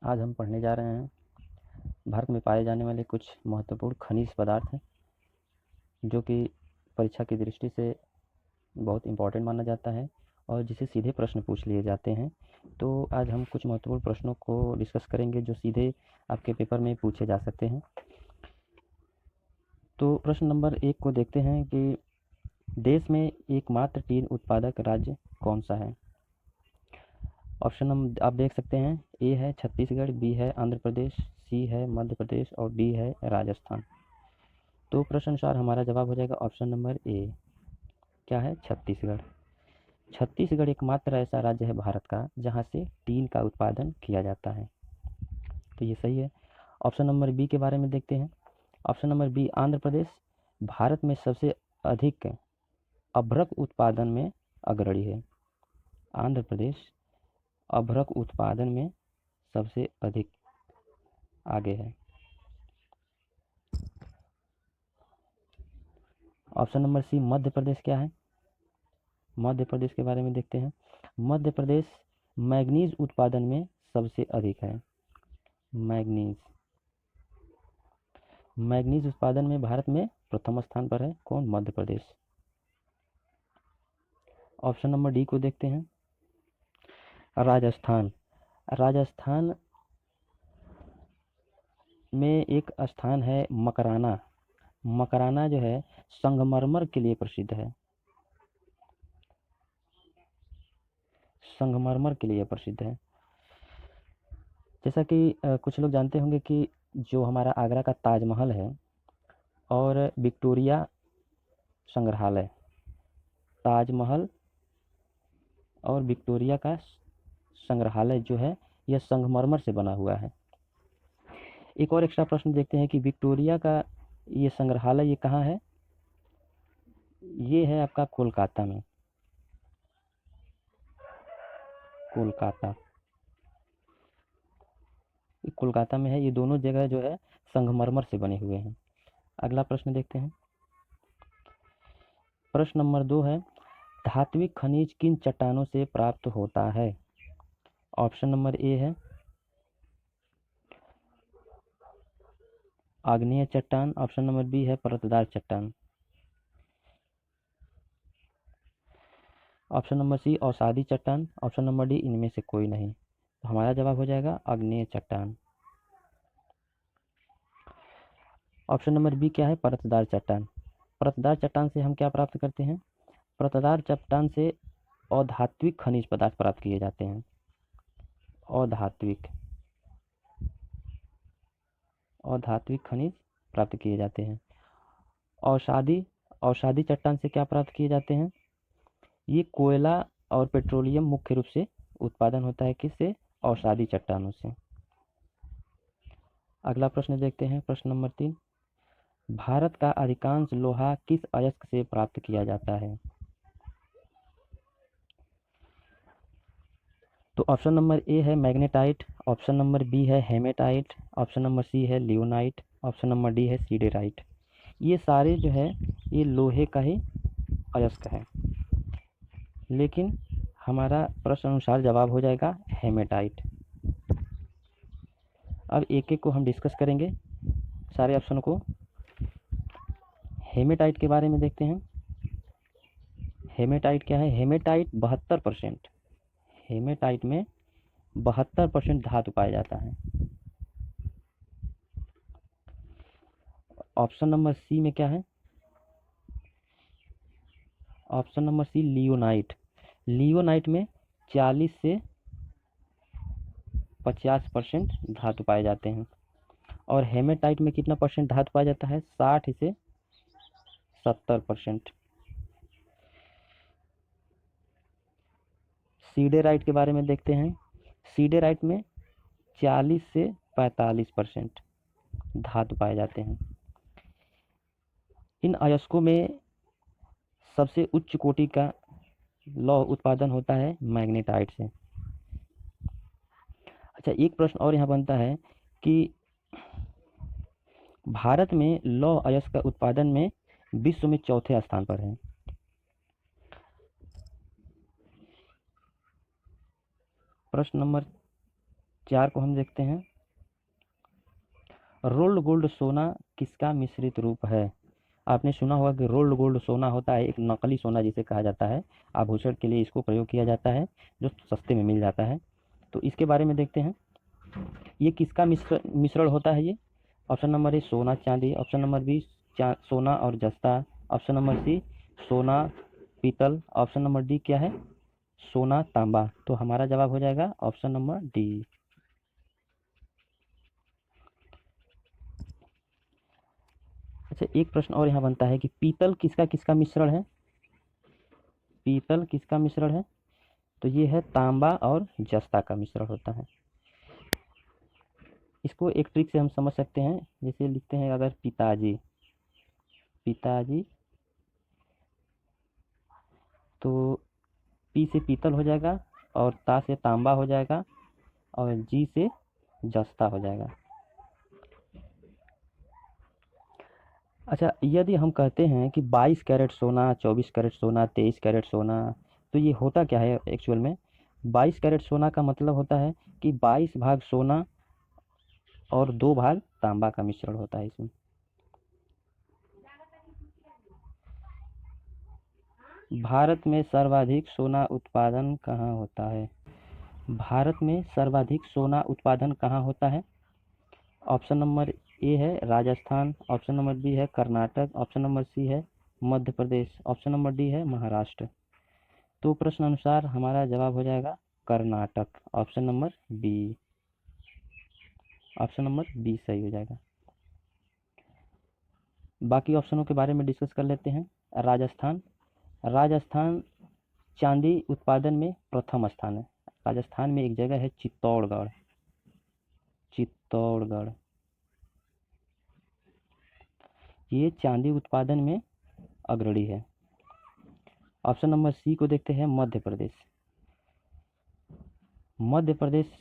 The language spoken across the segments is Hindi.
आज हम पढ़ने जा रहे हैं भारत में पाए जाने वाले कुछ महत्वपूर्ण खनिज पदार्थ हैं जो कि परीक्षा की दृष्टि से बहुत इम्पोर्टेंट माना जाता है और जिसे सीधे प्रश्न पूछ लिए जाते हैं। तो आज हम कुछ महत्वपूर्ण प्रश्नों को डिस्कस करेंगे जो सीधे आपके पेपर में पूछे जा सकते हैं। तो प्रश्न नंबर 1 को देखते हैं कि देश में एकमात्र टीन उत्पादक राज्य कौन सा है। ऑप्शन हम आप देख सकते हैं, ए है छत्तीसगढ़, बी है आंध्र प्रदेश, सी है मध्य प्रदेश और डी है राजस्थान। तो प्रश्न अनुसार हमारा जवाब हो जाएगा ऑप्शन नंबर ए। क्या है? छत्तीसगढ़। छत्तीसगढ़ एकमात्र ऐसा राज्य है भारत का जहां से टीन का उत्पादन किया जाता है, तो ये सही है। ऑप्शन नंबर बी के बारे में देखते हैं। Option number B, Andhra Pradesh Bharat में सबसे अधिक अभ्रक उत्पादन में अग्रणी है। आंध्र प्रदेश अभ्रक उत्पादन में सबसे अधिक आगे है। ऑप्शन नंबर सी, मध्य प्रदेश क्या है? मध्य प्रदेश के बारे में देखते हैं। मध्य प्रदेश मैग्नीज उत्पादन में सबसे अधिक है। मैग्नीज उत्पादन में भारत में प्रथम स्थान पर है। कौन? मध्य प्रदेश। ऑप्शन नंबर डी को देखते हैं। राजस्थान। राजस्थान में एक स्थान है मकराना। मकराना जो है संगमरमर के लिए प्रसिद्ध है। संगमरमर के लिए प्रसिद्ध है। जैसा कि कुछ लोग जानते होंगे कि जो हमारा आगरा का ताजमहल है और विक्टोरिया संग्रहालय, ताजमहल और विक्टोरिया का संग्रहालय जो है यह संगमरमर से बना हुआ है। एक और एक्स्ट्रा प्रश्न देखते हैं कि विक्टोरिया का ये संग्रहालय ये कहाँ है? ये है आपका कोलकाता में। कोलकाता में है। ये दोनों जगह जो है संगमरमर से बने हुए हैं। अगला प्रश्न देखते हैं। प्रश्न नंबर 2 है, धात्विक खनिज किन चट्टानों से प्राप्त होता है? ऑप्शन नंबर ए है आग्नेय चट्टान। ऑप्शन नंबर बी है परतदार चट्टान। ऑप्शन नंबर सी अवसादी चट्टान। ऑप्शन नंबर डी इनमें से कोई नहीं। तो हमारा जवाब हो जाएगा आग्नेय चट्टान। ऑप्शन नंबर बी क्या है? परतदार चट्टान। परतदार चट्टान से हम क्या प्राप्त करते हैं? परतदार चट्टान से अधात्विक खनिज पदार्थ प्राप्त किए जाते हैं। अधात्विक खनिज प्राप्त किए जाते हैं। अवसादी चट्टान से क्या प्राप्त किए जाते हैं? ये कोयला और पेट्रोलियम मुख्य रूप से उत्पादन होता है किससे? अवसादी चट्टानों से। अगला प्रश्न देखते हैं। प्रश्न नंबर 3, भारत का अधिकांश लोहा किस अयस्क से प्राप्त किया जाता है? तो ऑप्शन नंबर ए है मैग्नेटाइट। ऑप्शन नंबर बी है हेमेटाइट। ऑप्शन नंबर सी है लियोनाइट। ऑप्शन नंबर डी है सीडेराइट। ये सारे जो है ये लोहे का ही अयस्क है, लेकिन हमारा प्रश्न अनुसार जवाब हो जाएगा हेमेटाइट। अब एक एक को हम डिस्कस करेंगे सारे ऑप्शन को। हेमेटाइट के बारे में देखते हैं। हेमेटाइट क्या है? हेमेटाइट 72%। हेमेटाइट में 72% धातु पाया जाता है। ऑप्शन नंबर सी में क्या है? ऑप्शन नंबर सी लियोनाइट। लियोनाइट में 40 से 50% धातु पाए जाते हैं। और हेमेटाइट में कितना परसेंट धातु पाया जाता है? 60 से 70%। सीडेराइट के बारे में देखते हैं। सीडेराइट में 40 से 45% धातु पाए जाते हैं। इन अयस्कों में सबसे उच्च कोटि का लौह उत्पादन होता है मैग्नेटाइट से। अच्छा, एक प्रश्न और यहाँ बनता है कि भारत में लौह अयस्क का उत्पादन में विश्व में चौथे स्थान पर है। प्रश्न नंबर 4 को हम देखते हैं, रोल्ड गोल्ड सोना किसका मिश्रित रूप है? आपने सुना होगा कि रोल्ड गोल्ड सोना होता है एक नकली सोना जिसे कहा जाता है, आभूषण के लिए इसको प्रयोग किया जाता है, जो सस्ते में मिल जाता है। तो इसके बारे में देखते हैं, ये किसका मिश्रण होता है ये? ऑप्शन नंबर ए सोना चांदी, ऑप्शन नंबर बी सोना और जस्ता, ऑप्शन नंबर सी सोना पीतल, ऑप्शन नंबर डी क्या है? सोना तांबा। तो हमारा जवाब हो जाएगा ऑप्शन नंबर डी। अच्छा, एक प्रश्न और यहाँ बनता है कि पीतल किसका किसका मिश्रण है? पीतल किसका मिश्रण है? तो ये है तांबा और जस्ता का मिश्रण होता है। इसको एक ट्रिक से हम समझ सकते हैं, जैसे लिखते हैं अगर पिताजी, पिताजी, तो पी से पीतल हो जाएगा और ता से तांबा हो जाएगा और जी से जस्ता हो जाएगा। अच्छा, यदि हम कहते हैं कि 22 कैरेट सोना, 24 कैरेट सोना, 23 कैरेट सोना, तो ये होता क्या है एक्चुअल में? 22 कैरेट सोना का मतलब होता है कि 22 भाग सोना और 2 भाग तांबा का मिश्रण होता है इसमें। भारत में सर्वाधिक सोना उत्पादन कहाँ होता है? भारत में सर्वाधिक सोना उत्पादन कहाँ होता है? ऑप्शन नंबर ए है राजस्थान, ऑप्शन नंबर बी है कर्नाटक, ऑप्शन नंबर सी है Madhya Pradesh, option number D है महाराष्ट्र। तो प्रश्न अनुसार हमारा जवाब हो जाएगा Karnataka, option number B. Option number B सही हो जाएगा। बाकी ऑप्शनों के बारे में डिस्कस कर लेते हैं। राजस्थान, राजस्थान चांदी उत्पादन में प्रथम स्थान है। राजस्थान में एक जगह है चित्तौड़गढ़, चित्तौड़गढ़, ये चांदी उत्पादन में अग्रणी है। ऑप्शन नंबर सी को देखते हैं मध्य प्रदेश, मध्य प्रदेश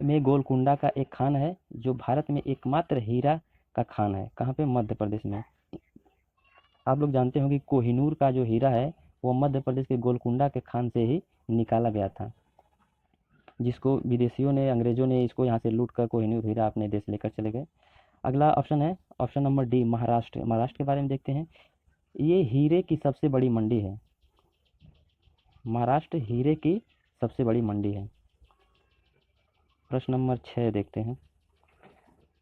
में गोलकुंडा का एक खान है जो भारत में एकमात्र हीरा का खान है। कहाँ पे? मध्य प्रदेश में। आप लोग जानते होंगे कि कोहिनूर का जो हीरा है वो मध्य प्रदेश के गोलकुंडा के खान से ही निकाला गया था, जिसको विदेशियों ने, अंग्रेजों ने इसको यहाँ से लूट कर कोहिनूर हीरा अपने देश लेकर चले गए। अगला ऑप्शन है option number D Maharashtra. Maharashtra के बारे में देखते हैं, ये हीरे की सबसे बड़ी मंडी है। महाराष्ट्र हीरे की सबसे बड़ी मंडी है। प्रश्न नंबर 6 देखते हैं।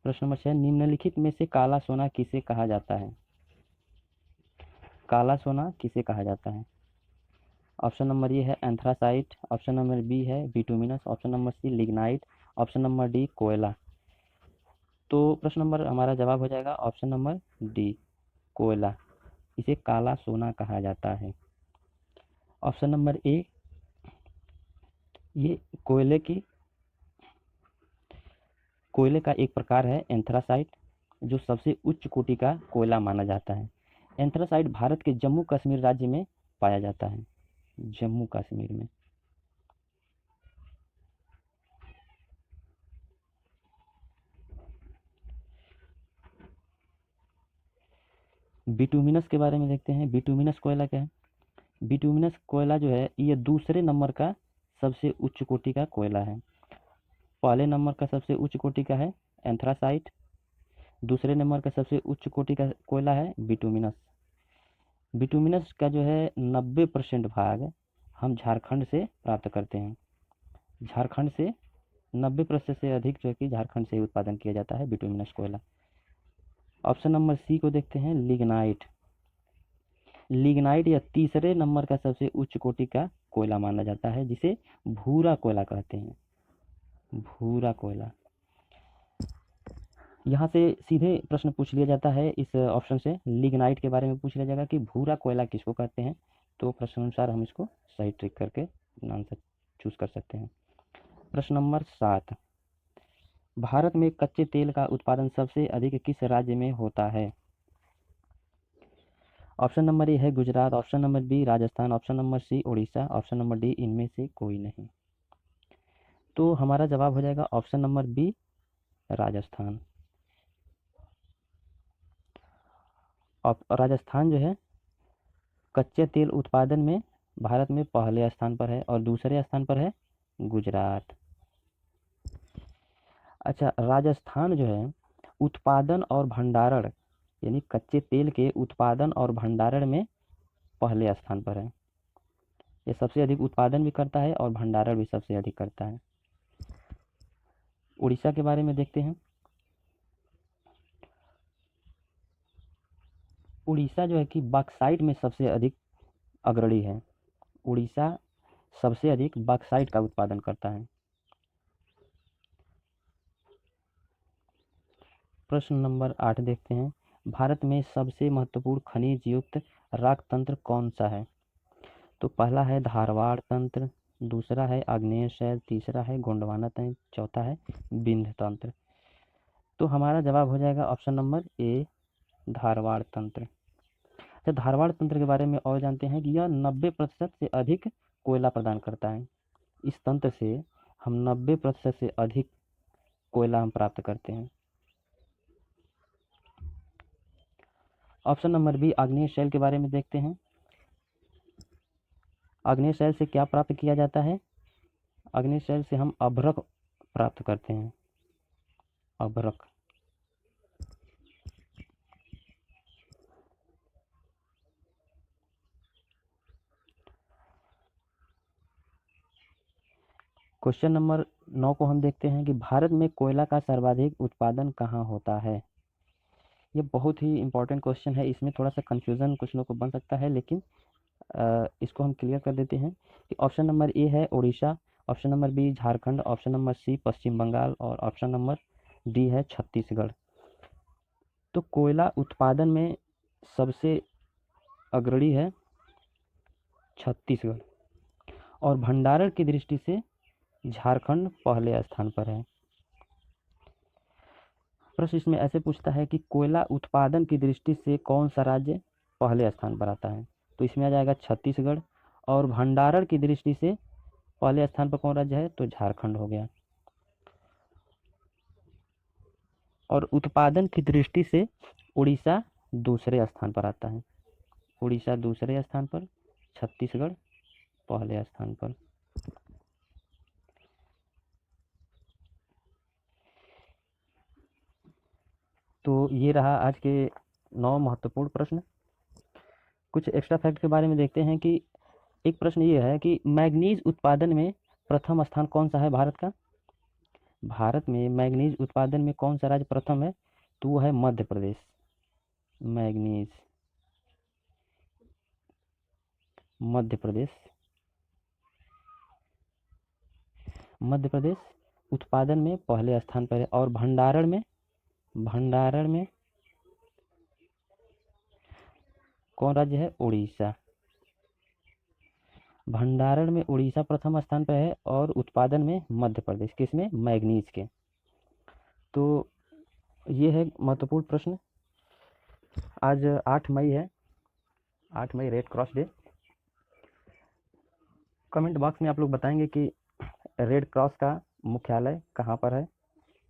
प्रश्न नंबर 6, निम्नलिखित में से काला सोना किसे कहा जाता है? काला सोना किसे कहा जाता है? ऑप्शन नंबर ए है एंथ्रासाइट, ऑप्शन नंबर बी है bituminous, option number C lignite, option number D कोयला। तो प्रश्न नंबर हमारा जवाब हो जाएगा ऑप्शन नंबर डी कोयला, इसे काला सोना कहा जाता है। ऑप्शन नंबर ए, ये कोयले का एक प्रकार है एंथ्रासाइट, जो सबसे उच्च कोटि का कोयला माना जाता है। एंथ्रासाइट भारत के जम्मू कश्मीर राज्य में पाया जाता है, जम्मू कश्मीर में। बिटुमिनस के बारे में देखते हैं। बिटुमिनस कोयला क्या है? बिटुमिनस कोयला जो है ये दूसरे नंबर का सबसे उच्च कोटि का कोयला है। पहले नंबर का सबसे उच्च कोटि का है एंथ्रासाइट, दूसरे नंबर का सबसे उच्च कोटि का कोयला है बिटुमिनस। बिटुमिनस का जो है 90% भाग हम झारखंड से प्राप्त करते हैं। झारखंड से 90% से अधिक जो है कि झारखंड से ही उत्पादन किया जाता है बिटुमिनस कोयला। ऑप्शन नंबर सी को देखते हैं लिग्नाइट। लिग्नाइट या तीसरे नंबर का सबसे उच्च कोटि का कोयला माना जाता है, जिसे भूरा कोयला कहते हैं, भूरा कोयला। यहाँ से सीधे प्रश्न पूछ लिया जाता है, इस ऑप्शन से लिग्नाइट के बारे में पूछ लिया जाएगा कि भूरा कोयला किसको कहते हैं। तो प्रश्न अनुसार हम इसको सही ट्रिक करके आंसर चूज कर सकते हैं। प्रश्न नंबर 7, भारत में कच्चे तेल का उत्पादन सबसे अधिक किस राज्य में होता है? ऑप्शन नंबर ए है Gujarat, option number B Rajasthan, option number C Orissa, option number D इनमें से कोई नहीं। तो हमारा जवाब हो जाएगा option number B Rajasthan. Rajasthan जो है कच्चे तेल उत्पादन में भारत में पहले स्थान पर है और दूसरे स्थान पर है गुजरात। अच्छा, राजस्थान जो है उत्पादन और भंडारण यानी कच्चे तेल के उत्पादन और भंडारण में पहले स्थान पर है। ये सबसे अधिक उत्पादन भी करता है और भंडारण भी सबसे अधिक करता है। उड़ीसा के बारे में देखते हैं। उड़ीसा जो है कि बॉक्साइट में सबसे अधिक अग्रणी है। उड़ीसा सबसे अधिक बॉक्साइट का उत्पादन करता है। प्रश्न नंबर 8 देखते हैं। भारत में सबसे महत्वपूर्ण खनिज युक्त राक तंत्र कौन सा है? तो पहला है धारवाड़ तंत्र, दूसरा है आग्नेय शैल, तीसरा है गोंडवाना तंत्र, चौथा है विंध्य तंत्र। तो हमारा जवाब हो जाएगा ऑप्शन नंबर ए, धारवाड़ तंत्र। तो धारवाड़ तंत्र के बारे में और जानते हैं कि यह 90% से अधिक कोयला प्रदान करता है। इस तंत्र से हम 90% से अधिक कोयला हम प्राप्त करते हैं। ऑप्शन नंबर बी, आग्नेय शैल के बारे में देखते हैं। आग्नेय शैल से क्या प्राप्त किया जाता है? आग्नेय शैल से हम अभ्रक प्राप्त करते हैं। अभ्रक। क्वेश्चन नंबर 9 को हम देखते हैं कि भारत में कोयला का सर्वाधिक उत्पादन कहाँ होता है? ये बहुत ही इंपॉर्टेंट क्वेश्चन है। इसमें थोड़ा सा कंफ्यूजन कुछ लोगों को बन सकता है, लेकिन इसको हम क्लियर कर देते हैं कि ऑप्शन नंबर ए है Orissa, option number B Jharkhand, option number C Paschim Bangal और ऑप्शन नंबर डी है छत्तीसगढ़। तो कोयला उत्पादन में सबसे अग्रणी है छत्तीसगढ़ और भंडारण की दृष्टि से झारखंड पहले स्थान पर है। प्रश्न इसमें ऐसे पूछता है कि कोयला उत्पादन की दृष्टि से कौन सा राज्य पहले स्थान पर आता है? तो इसमें आ जाएगा छत्तीसगढ़। और भंडारण की दृष्टि से पहले स्थान पर कौन राज्य है? तो झारखंड हो गया। और उत्पादन की दृष्टि से उड़ीसा दूसरे स्थान पर आता है। उड़ीसा दूसरे स्थान पर, छत्तीसगढ़ पहले स्थान पर। तो ये रहा आज के 9 महत्वपूर्ण प्रश्न। कुछ एक्स्ट्रा फैक्ट के बारे में देखते हैं कि एक प्रश्न ये है कि मैग्नीज उत्पादन में प्रथम स्थान कौन सा है भारत का? भारत में मैग्नीज उत्पादन में कौन सा राज्य प्रथम है? तो वो है मध्य प्रदेश। मैग्नीज, मध्य प्रदेश। मध्य प्रदेश उत्पादन में पहले स्थान पर है। और भंडारण में कौन राज्य है? उड़ीसा। भंडारण में उड़ीसा प्रथम स्थान पर है और उत्पादन में मध्य प्रदेश। किसमें? मैग्नीज के। तो ये है महत्वपूर्ण प्रश्न। आज 8 मई है, 8 मई Red Cross Day. Comment box में आप लोग बताएंगे कि रेड क्रॉस का मुख्यालय कहाँ पर है।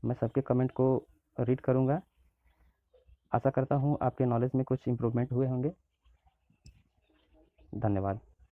मैं सबके कमेंट को रीड करूँगा। आशा करता हूँ आपके नॉलेज में कुछ इम्प्रूवमेंट हुए होंगे। धन्यवाद।